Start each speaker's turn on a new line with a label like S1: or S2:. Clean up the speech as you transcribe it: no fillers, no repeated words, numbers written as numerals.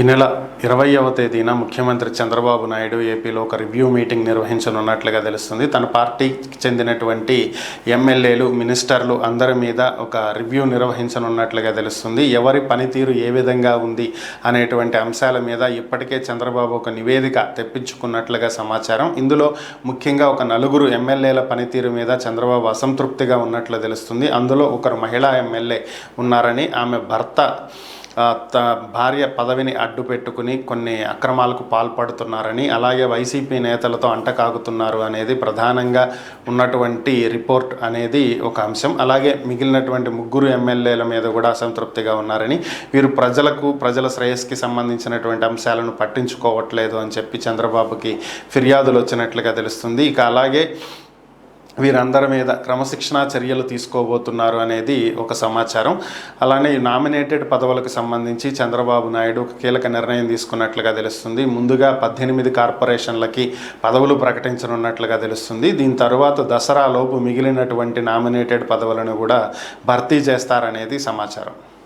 S1: ఈ నెల 20వ తేదీన ముఖ్యమంత్రి చంద్రబాబు నాయుడు ఏపీలో ఒక రివ్యూ మీటింగ్ నిర్వహించనున్నట్లుగా తెలుస్తుంది. తన పార్టీకి చెందినటువంటి ఎమ్మెల్యేలు, మినిస్టర్లు అందరి మీద ఒక రివ్యూ నిర్వహించనున్నట్లుగా తెలుస్తుంది. ఎవరి పనితీరు ఏ విధంగా ఉంది అనేటువంటి అంశాల మీద ఇప్పటికే చంద్రబాబు ఒక నివేదిక తెప్పించుకున్నట్లుగా సమాచారం. ఇందులో ముఖ్యంగా ఒక నలుగురు ఎమ్మెల్యేల పనితీరు మీద చంద్రబాబు అసంతృప్తిగా ఉన్నట్లు తెలుస్తుంది. అందులో ఒకరు మహిళా ఎమ్మెల్యే ఉన్నారని, ఆమె భర్త భార్య పదవిని అడ్డు పెట్టుకుని కొన్ని అక్రమాలకు పాల్పడుతున్నారని, అలాగే వైసీపీ నేతలతో అంటకాగుతున్నారు అనేది ప్రధానంగా ఉన్నటువంటి రిపోర్ట్ అనేది ఒక అంశం. అలాగే మిగిలినటువంటి ముగ్గురు ఎమ్మెల్యేల మీద కూడా అసంతృప్తిగా ఉన్నారని, వీరు ప్రజల శ్రేయస్కి సంబంధించినటువంటి అంశాలను పట్టించుకోవట్లేదు అని చెప్పి చంద్రబాబుకి ఫిర్యాదులు వచ్చినట్లుగా తెలుస్తుంది. ఇక అలాగే వీరందరి మీద క్రమశిక్షణా చర్యలు తీసుకోబోతున్నారు అనేది ఒక సమాచారం. అలానే నామినేటెడ్ పదవులకు సంబంధించి చంద్రబాబు నాయుడు ఒక కీలక నిర్ణయం తీసుకున్నట్లుగా తెలుస్తుంది. ముందుగా 18 కార్పొరేషన్లకి పదవులు ప్రకటించనున్నట్లుగా తెలుస్తుంది. దీని తర్వాత దసరాలోపు మిగిలినటువంటి నామినేటెడ్ పదవులను కూడా భర్తీ చేస్తారనేది సమాచారం.